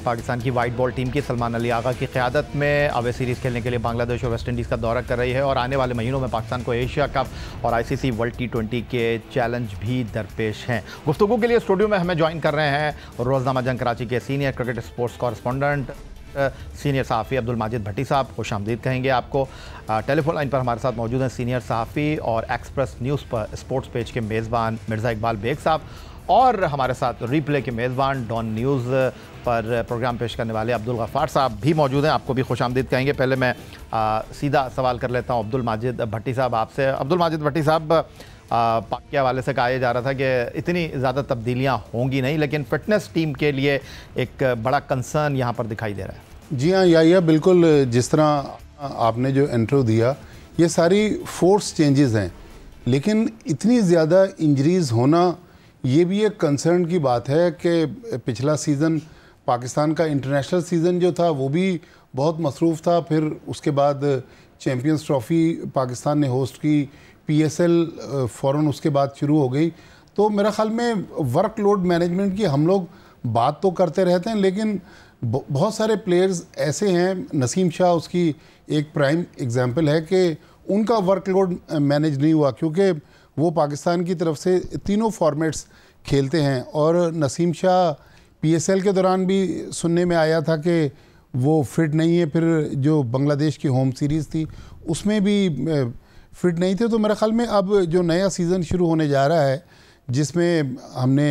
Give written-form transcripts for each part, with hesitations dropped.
पाकिस्तान की white ball team की सलमान अली आगा की क़यादत में अवे सीरीज़ खेलने के लिए बांग्लादेश और वेस्ट इंडीज़ का दौरा कर रही है और आने वाले महीनों में पाकिस्तान को एशिया कप और ICC वर्ल्ड T20 के चैलेंज भी दरपेश हैं। गुफ्तगू के लिए स्टूडियो में हमें ज्वाइन कर रहे हैं रोज़नामा जंग कराची के senior cricket sports correspondent senior सहाफ़ी अब्दुल माजिद भट्टी साहब। खुश आमदीद कहेंगे आपको। टेलीफोन लाइन पर हमारे साथ मौजूद हैं सीनियर सहाफ़ी और एक्सप्रेस न्यूज़ पर स्पोर्ट्स पेज के मेज़बान मिर्ज़ा इकबाल बेग साहब और हमारे साथ रिप्ले के मेज़बान डॉन न्यूज़ पर प्रोग्राम पेश करने वाले अब्दुल गफ़ार साहब भी मौजूद हैं। आपको भी खुश आमदीद कहेंगे। पहले मैं सीधा सवाल कर लेता हूं अब्दुल माजिद भट्टी साहब आपसे। अब्दुल माजिद भट्टी साहब, पाक के हवाले से कहा जा रहा था कि इतनी ज़्यादा तब्दीलियां होंगी नहीं, लेकिन फ़िटनेस टीम के लिए एक बड़ा कंसर्न यहाँ पर दिखाई दे रहा है। जी हाँ, या बिल्कुल जिस तरह आपने जो इंट्रो दिया, ये सारी फोर्स चेंजेस हैं, लेकिन इतनी ज़्यादा इंजरीज़ होना ये भी एक कंसर्न की बात है कि पिछला सीज़न पाकिस्तान का इंटरनेशनल सीज़न जो था वो भी बहुत मसरूफ़ था। फिर उसके बाद चैम्पियंस ट्रॉफ़ी पाकिस्तान ने होस्ट की, PSL फ़ौरन उसके बाद शुरू हो गई। तो मेरा ख़्याल में वर्कलोड मैनेजमेंट की हम लोग बात तो करते रहते हैं, लेकिन बहुत सारे प्लेयर्स ऐसे हैं, नसीम शाह उसकी एक प्राइम एग्जांपल है कि उनका वर्कलोड मैनेज नहीं हुआ, क्योंकि वो पाकिस्तान की तरफ से तीनों फॉर्मेट्स खेलते हैं। और नसीम शाह PSL के दौरान भी सुनने में आया था कि वो फिट नहीं है, फिर जो बांग्लादेश की होम सीरीज़ थी उसमें भी फिट नहीं थे। तो मेरे ख्याल में अब जो नया सीज़न शुरू होने जा रहा है, जिसमें हमने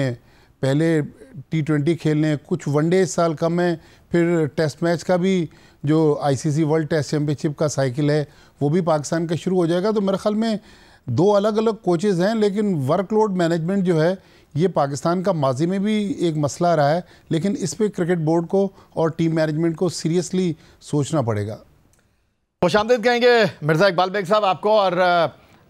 पहले T20 खेलने, कुछ वनडे इस साल कम है, फिर टेस्ट मैच का भी जो ICC वर्ल्ड टेस्ट चैम्पियनशिप का साइकिल है वो भी पाकिस्तान का शुरू हो जाएगा। तो मेरे ख्याल में दो अलग अलग कोचेज़ हैं, लेकिन वर्कलोड मैनेजमेंट जो है ये पाकिस्तान का माजी में भी एक मसला रहा है, लेकिन इस पे क्रिकेट बोर्ड को और टीम मैनेजमेंट को सीरियसली सोचना पड़ेगा। खुशामदीद कहेंगे मिर्ज़ा इकबाल बेग साहब आपको। और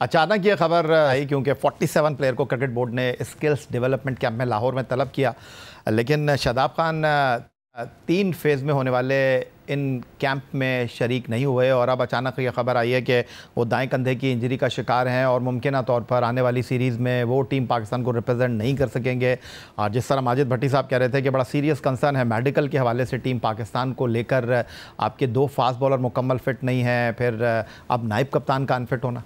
अचानक ये खबर आई क्योंकि 47 प्लेयर को क्रिकेट बोर्ड ने स्किल्स डेवलपमेंट कैंप में लाहौर में तलब किया, लेकिन शादाब खान 3 फेज़ में होने वाले इन कैंप में शरीक नहीं हुए और अब अचानक ये खबर आई है कि वो दाएं कंधे की इंजरी का शिकार हैं और मुमकिन तौर पर आने वाली सीरीज़ में वो टीम पाकिस्तान को रिप्रेजेंट नहीं कर सकेंगे। और जिस तरह माजिद भट्टी साहब कह रहे थे कि बड़ा सीरियस कंसर्न है मेडिकल के हवाले से टीम पाकिस्तान को लेकर, आपके 2 फास्ट बॉलर मुकम्मल फिट नहीं हैं, फिर अब नायब कप्तान का अनफिट होना।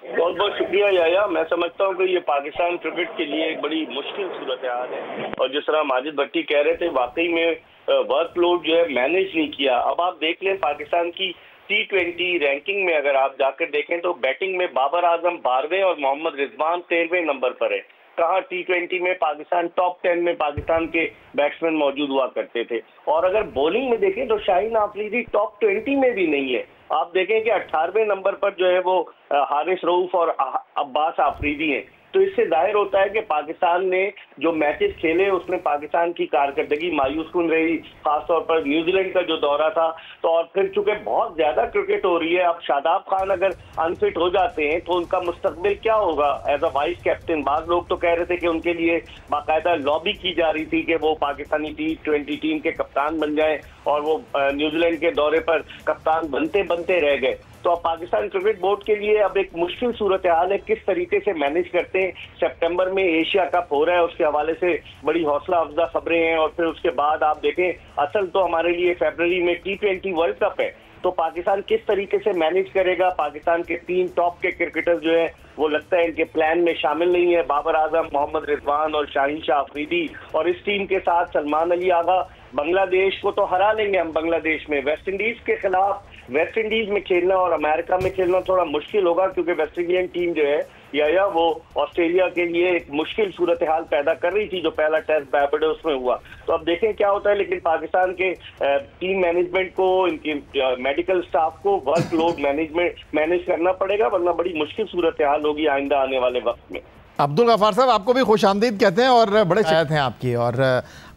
बहुत बहुत शुक्रिया याया। मैं समझता हूँ कि ये पाकिस्तान क्रिकेट के लिए एक बड़ी मुश्किल सूरत हाल है और जिस तरह माजिद भट्टी कह रहे थे, वाकई में वर्कलोड जो है मैनेज नहीं किया। अब आप देख लें पाकिस्तान की T20 रैंकिंग में अगर आप जाकर देखें तो बैटिंग में बाबर आजम 12वें और मोहम्मद रिजवान 13वें नंबर पर है। कहाँ T20 में पाकिस्तान टॉप 10 में पाकिस्तान के बैट्समैन मौजूद हुआ करते थे। और अगर बॉलिंग में देखें तो शाहीन आफरीदी टॉप 20 में भी नहीं है। आप देखें कि 18वें नंबर पर जो है वो हारिस रऊफ और अब्बास आफरीदी हैं। तो इससे जाहिर होता है कि पाकिस्तान ने जो मैचेस खेले उसमें पाकिस्तान की कारकर्दगी मायूस कुन रही, खासतौर पर न्यूजीलैंड का जो दौरा था। तो और फिर चूंकि बहुत ज्यादा क्रिकेट हो रही है, अब शादाब खान अगर अनफिट हो जाते हैं तो उनका मुस्तकबिल क्या होगा एज अ वाइस कैप्टन। बाद लोग तो कह रहे थे कि उनके लिए बाकायदा लॉबी की जा रही थी कि वो पाकिस्तानी T20 टीम के कप्तान बन जाए और वो न्यूजीलैंड के दौरे पर कप्तान बनते बनते रह गए। तो अब पाकिस्तान क्रिकेट बोर्ड के लिए अब एक मुश्किल सूरत हाल है, किस तरीके से मैनेज करते हैं। सितंबर में एशिया कप हो रहा है, उसके हवाले से बड़ी हौसला अफजा खबरें हैं और फिर उसके बाद आप देखें असल तो हमारे लिए फरवरी में T20 वर्ल्ड कप है। तो पाकिस्तान किस तरीके से मैनेज करेगा। पाकिस्तान के 3 टॉप के क्रिकेटर्स जो है वो लगता है इनके प्लान में शामिल नहीं है, बाबर आजम, मोहम्मद रिजवान और शाहीन शाह अफरीदी। और इस टीम के साथ सलमान अली आगा। बांग्लादेश को तो हरा लेंगे हम बांग्लादेश में। वेस्ट इंडीज के खिलाफ वेस्ट इंडीज में खेलना और अमेरिका में खेलना थोड़ा मुश्किल होगा, क्योंकि वेस्ट इंडियन टीम जो है या वो ऑस्ट्रेलिया के लिए एक मुश्किल सूरत हाल पैदा कर रही थी जो पहला टेस्ट बारबाडोस में हुआ। तो अब देखें क्या होता है, लेकिन पाकिस्तान के टीम मैनेजमेंट को, इनकी मेडिकल स्टाफ को वर्कलोड मैनेज करना पड़ेगा, वरना बड़ी मुश्किल सूरत हाल होगी आइंदा आने वाले वक्त में। अब्दुल गफ़ार साहब आपको भी खुश आमदीद कहते हैं और बड़े शायद हैं आपकी, और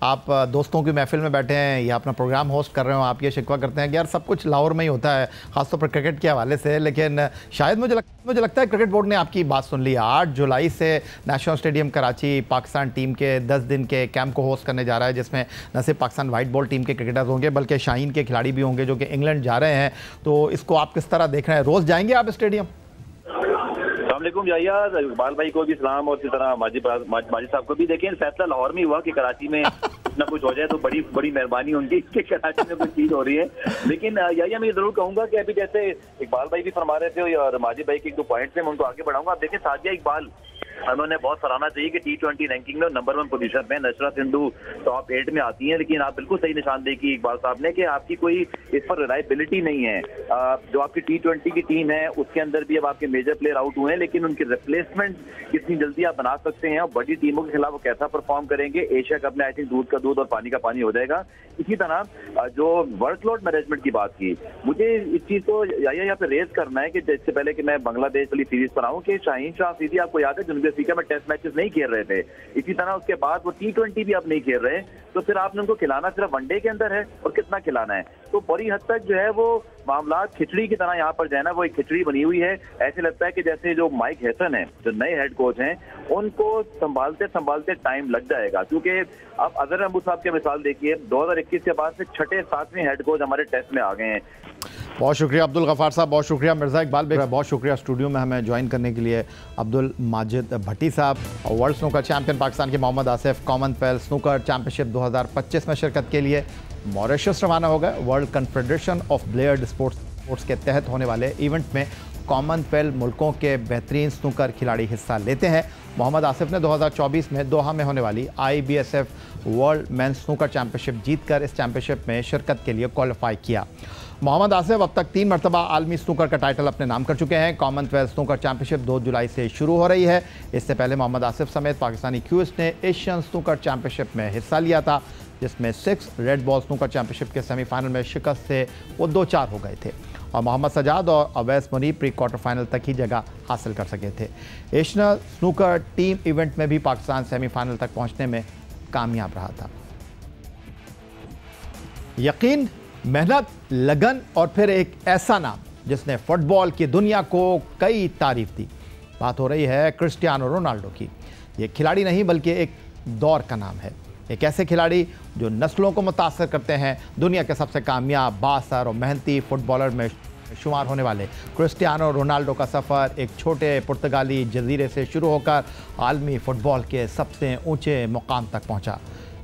आप दोस्तों की महफिल में बैठे हैं या अपना प्रोग्राम होस्ट कर रहे हो, आप ये शिकवा करते हैं कि यार सब कुछ लाहौर में ही होता है, ख़ासतौर पर क्रिकेट के हवाले से। लेकिन शायद मुझे लगता है क्रिकेट बोर्ड ने आपकी बात सुन ली। 8 जुलाई से national stadium Karachi Pakistan team के 10 दिन के कैंप को होस्ट करने जा रहा है, जिसमें न सिर्फ पाकिस्तान वाइट बॉल टीम के क्रिकेटर्स होंगे बल्कि शाहीन के खिलाड़ी भी होंगे जो कि इंग्लैंड जा रहे हैं। तो इसको आप किस तरह देख रहे हैं? रोज़ जाएंगे आप स्टेडियम? अस्सलामुअलैकुम इकबाल भाई को भी सलाम और इसी तरह माजिद साहब को भी। देखें फैसला लाहौर में हुआ कि कराची में कुछ ना कुछ हो जाए तो बड़ी बड़ी मेहरबानी उनकी कि कराची में कुछ चीज हो रही है। लेकिन यही मैं जरूर कहूंगा कि अभी जैसे इकबाल भाई भी फरमा रहे थे और माजिद भाई के एक दो पॉइंट्स हैं, मैं उनको आगे बढ़ाऊंगा। आप देखें सादिया इकबाल, उन्होंने बहुत सराहना चाहिए कि T20 रैंकिंग में नंबर 1 पोजीशन में, नशरा सिंधु टॉप 8 में आती हैं। लेकिन आप बिल्कुल सही निशानदेही की इकबाल साहब ने कि आपकी कोई इस पर रिलायबिलिटी नहीं है। जो आपकी T20 की टीम है उसके अंदर भी अब आपके मेजर प्लेयर आउट हुए हैं, लेकिन उनकी रिप्लेसमेंट कितनी जल्दी आप बना सकते हैं और बड़ी टीमों के खिलाफ वो कैसा परफॉर्म करेंगे। एशिया कप में आई थिंक दूध का दूध और पानी का पानी हो जाएगा। इसी तरह जो वर्कलोड मैनेजमेंट की बात की, मुझे इस चीज को यहाँ पे रेज करना है कि इससे पहले कि मैं बांग्लादेश वाली सीरीज पर आऊं कि शाहीन शाह अफरीदी आपको याद है जनूबी अफ्रीका में टेस्ट मैचेस नहीं खेल रहे थे। इसी तरह उसके बाद वो T20 भी आप नहीं खेल रहे, तो फिर आपने उनको खिलाना सिर्फ वनडे के अंदर है और कितना खिलाना है। तो बड़ी हद तक जो है वो मामला खिचड़ी की तरह यहाँ पर जो है ना वो एक खिचड़ी बनी हुई है। ऐसे लगता है कि जैसे जो माइक हैसन है, जो नए हेड कोच हैं, उनको संभालते संभालते टाइम लग जाएगा। क्योंकि अब अजहर महमूद साहब की मिसाल देखिए, 2021 के बाद से 6-7वें हेड कोच हमारे टेस्ट में आ गए हैं। बहुत शुक्रिया अब्दुल गफ़ार साहब, बहुत शुक्रिया मिर्ज़ा इकबाल बेग, बहुत शुक्रिया स्टूडियो में हमें ज्वाइन करने के लिए अब्दुल माजिद भट्टी साहब। वर्ल्ड स्नूकर चैंपियन पाकिस्तान के Mohammad Asif Commonwealth snooker championship 2025 में शिरकत के लिए मॉरिशस रवाना हो गए। World confederation of billiard sports के तहत होने वाले इवेंट में कॉमनवेल्थ मुल्कों के बेहतरीन स्नूकर खिलाड़ी हिस्सा लेते हैं। मोहम्मद आसिफ ने 2024 में दोहा में होने वाली IBSF world men's snooker championship जीतकर इस चैंपियनशिप में शिरकत के लिए क्वालिफाई किया। मोहम्मद आसिफ अब तक 3 मरतबा आलमी स्नूकर का टाइटल अपने नाम कर चुके हैं। कॉमनवेल्थ स्नूकर चैंपियनशिप 2 जुलाई से शुरू हो रही है। इससे पहले मोहम्मद आसिफ समेत पाकिस्तानी क्यूज ने एशियन स्नूकर चैंपियनशिप में हिस्सा लिया था, जिसमें 6 रेड बॉल स्नूकर चैंपियनशिप के सेमीफाइनल में शिकस्त से वो 2-4 हो गए थे और मोहम्मद सजाद और Awais Munib pre quarter final तक ही जगह हासिल कर सके थे। एशियन स्नूकर टीम इवेंट में भी पाकिस्तान सेमीफाइनल तक पहुंचने में कामयाब रहा था। यकीन, मेहनत, लगन और फिर एक ऐसा नाम जिसने फुटबॉल की दुनिया को कई तारीफ दी। बात हो रही है क्रिस्टियानो रोनाल्डो की। ये खिलाड़ी नहीं बल्कि एक दौर का नाम है। एक ऐसे खिलाड़ी जो नस्लों को मुतासर करते हैं। दुनिया के सबसे कामयाब, बासर और मेहनती फुटबॉलर में शुमार होने वाले क्रिस्टियानो रोनाल्डो का सफ़र एक छोटे पुर्तगाली जजीरे से शुरू होकर आलमी फ़ुटबॉल के सबसे ऊंचे मुकाम तक पहुंचा।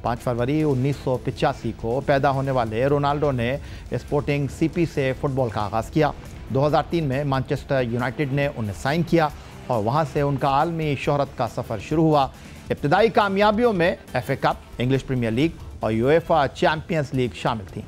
5 फरवरी 1985 को पैदा होने वाले रोनाल्डो ने स्पोर्टिंग CP से फ़ुटबॉल का आगाज़ किया। 2003 में मैनचेस्टर यूनाइटेड ने उन्हें साइन किया और वहां से उनका आलमी शोहरत का सफ़र शुरू हुआ। इब्तदाई कामयाबियों में FA cup, English Premier League और UEFA चैम्पियंस लीग शामिल थी।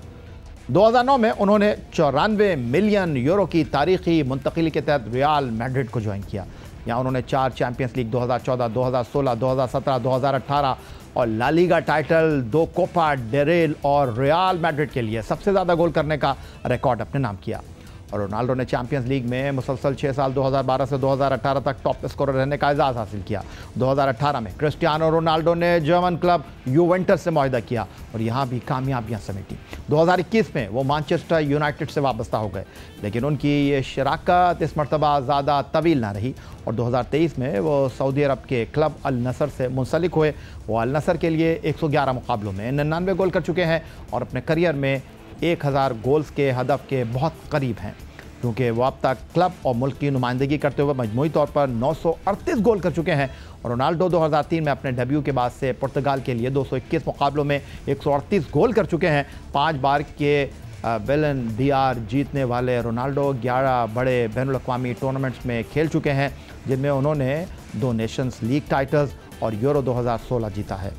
2009 में उन्होंने 94 मिलियन यूरो की तारीखी मुंतकिली के तहत रियल मैड्रिड को ज्वाइन किया। यहाँ उन्होंने 4 चैम्पियंस लीग 2014, 2016, 2017, 2018 और La Liga title, 2 Copa del Rey और रियल मैड्रिड के लिए सबसे ज़्यादा गोल करने का रिकॉर्ड अपने नाम किया। और रोनाल्डो ने चैंपियंस लीग में मुसलसल 6 साल 2012 से 2018 तक टॉप स्कोरर रहने का एजाज़ हासिल किया। 2018 में क्रिस्टियानो रोनाल्डो ने जर्मन क्लब यूवेंटस से मुआहदा किया और यहाँ भी कामयाबियाँ समेटी। 2021 में वो मैनचेस्टर यूनाइटेड से वाबस्ता हो गए, लेकिन उनकी ये शराकत इस मरतबा ज़्यादा तवील ना रही और 2023 में वो सऊदी अरब के क्लब अल नसर से मुंसलिक हुए। वो अल नसर के लिए 111 मुकाबलों में 99 गोल कर चुके हैं और अपने करियर में 1000 गोल्स के हदफ के बहुत करीब हैं, क्योंकि वो अब तक क्लब और मुल्क की नुमाइंदगी करते हुए मजमूई तौर पर 938 गोल कर चुके हैं। और रोनाल्डो 2003 में अपने डेब्यू के बाद से पुर्तगाल के लिए 221 मुकाबलों में 138 गोल कर चुके हैं। 5 बार के बैलन डीआर जीतने वाले रोनाल्डो 11 बड़े बैनुल-अक़वामी टूर्नामेंट्स में खेल चुके हैं, जिनमें उन्होंने 2 नेशंस लीग टाइटल्स और यूरो 2016 जीता है।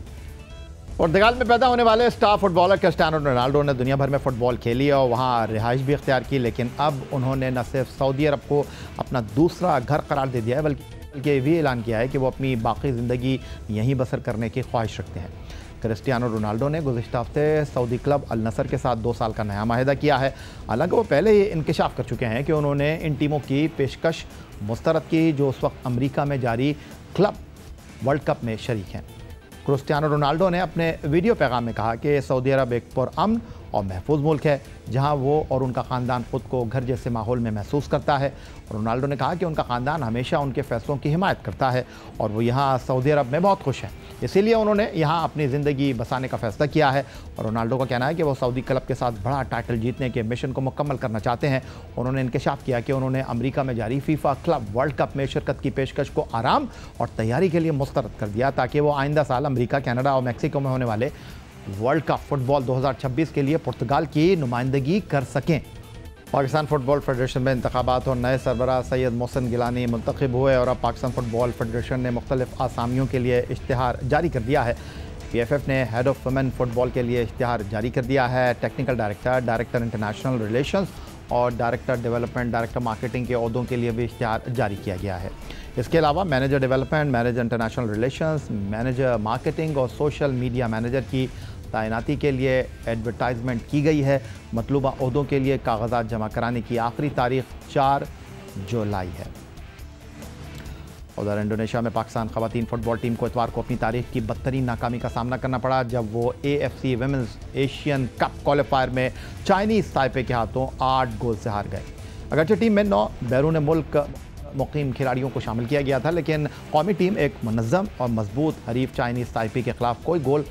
पुर्तगाल में पैदा होने वाले स्टार फुटबॉलर क्रिस्टियानो रोनाल्डो ने दुनिया भर में फ़ुटबॉल खेली और वहाँ रिहाइश भी इख्तियार की, लेकिन अब उन्होंने न सिर्फ सऊदी अरब को अपना दूसरा घर करार दे दिया है, बल्कि ये भी ऐलान किया है कि वो अपनी बाकी ज़िंदगी यहीं बसर करने की ख्वाहिश रखते हैं। क्रिस्टियानो रोनाल्डो ने गुज़िश्ता हफ्ते सऊदी क्लब अल नसर के साथ 2 साल का नया माहिदा किया है। हालांकि वो पहले ही इंकशाफ कर चुके हैं कि उन्होंने इन टीमों की पेशकश मुस्तरद की जो उस वक्त अमरीका में जारी क्लब वर्ल्ड कप में शरीक हैं। क्रिस्टियानो रोनाल्डो ने अपने वीडियो पैगाम में कहा कि सऊदी अरब एक पुरअमन और महफूज मुल्क है, जहां वो और उनका ख़ानदान ख़ुद को घर जैसे माहौल में महसूस करता है। रोनाल्डो ने कहा कि उनका ख़ानदान हमेशा उनके फ़ैसलों की हिमायत करता है और वो यहाँ सऊदी अरब में बहुत खुश हैं, इसीलिए उन्होंने यहाँ अपनी ज़िंदगी बसाने का फ़ैसला किया है। और रोनाल्डो का कहना है कि वो सऊदी क्लब के साथ बड़ा टाइटल जीतने के मिशन को मुकम्मल करना चाहते हैं। उन्होंने इंकशाफ किया कि उन्होंने अमरीका में जारी फीफा क्लब वर्ल्ड कप में शिरकत की पेशकश को आराम और तैयारी के लिए मुस्तरद कर दिया, ताकि वो आइंदा साल अमरीका, कनाडा और मैक्सिको में होने वाले वर्ल्ड कप फुटबॉल 2026 के लिए पुर्तगाल की नुमाइंदगी कर सकें। पाकिस्तान फुटबॉल फेडरेशन में इंतखाबात और नए सरबराह सैयद मोहसिन गिलानी मुंतखब हुए और अब पाकिस्तान फुटबॉल फेडरेशन ने मुख्तलिफ आसामियों के लिए इश्तिहार जारी कर दिया है। PFF ने हेड ऑफ वुमेन फुटबॉल के लिए इश्तिहार जारी कर दिया है। Technical director, director international relations और डायरेक्टर डेवलपमेंट, डायरेक्टर मार्केटिंग के ओहदों के लिए भी इश्तिहार जारी किया गया है। इसके अलावा manager development, manager international relations, manager marketing और सोशल मीडिया मैनेजर की तैनाती के लिए एडवर्टाइजमेंट की गई है। मतलूबा ओहदों के लिए कागजात जमा कराने की आखिरी तारीख 4 जुलाई है। उधर इंडोनेशिया में पाकिस्तान ख़वातीन फुटबॉल टीम को इतवार को अपनी तारीख की बदतरीन नाकामी का सामना करना पड़ा जब वो AFC women's Asian cup qualifier में चाइनीज़ ताइपे के हाथों 8 गोल से हार गए। अगरचे टीम में 9 बैरून मुल्क मुकीम खिलाड़ियों को शामिल किया गया था, लेकिन कौमी टीम एक मुनज़्ज़म और मजबूत हरीफ चाइनीज़ ताइपे के ख़िलाफ़ कोई गोल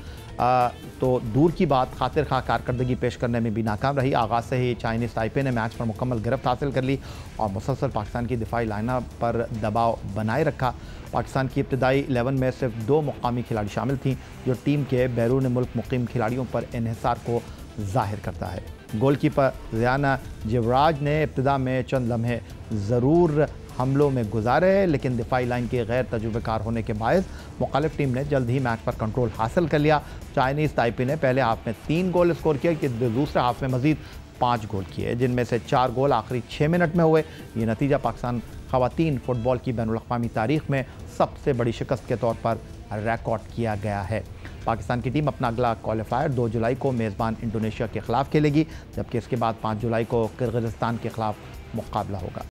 तो दूर की बात खातिर खा कारकर्दगी पेश करने में भी नाकाम रही। आगाज़ से ही चाइनीज़ ताइपे ने मैच पर मुकम्मल गिरफ्त हासिल कर ली और मुसलसल पाकिस्तान की दिफाई लाइनअप पर दबाव बनाए रखा। पाकिस्तान की इब्तदाई 11 में सिर्फ 2 मुकामी खिलाड़ी शामिल थीं, जो टीम के बैरून मुल्क मुकीम खिलाड़ियों पर इन्हिसार को ज़ाहिर करता है। गोलकीपर ज़ियाना जिवराज ने इब्तिदा में चंद लम्हे ज़रूर हमलों में गुजारे, लेकिन दिफाई लाइन के गैर तजुर्बेकार होने के बायस मुखालिफ टीम ने जल्द ही मैच पर कंट्रोल हासिल कर लिया। चाइनीज़ ताइपे ने पहले हाफ में 3 गोल स्कोर किए कि दूसरे हाफ में मजीद 5 गोल किए, जिनमें से 4 गोल आखिरी 6 मिनट में हुए। ये नतीजा पाकिस्तान ख़वातीन फुटबॉल की बैनुल-अक़वामी तारीख में सबसे बड़ी शिकस्त के तौर पर रिकॉर्ड किया गया है। पाकिस्तान की टीम अपना अगला क्वालिफायर 2 जुलाई को मेज़बान इंडोनेशिया के ख़िलाफ़ खेलेगी, जबकि इसके बाद 5 जुलाई को किर्गिज़स्तान के ख़िलाफ़ मुकाबला होगा।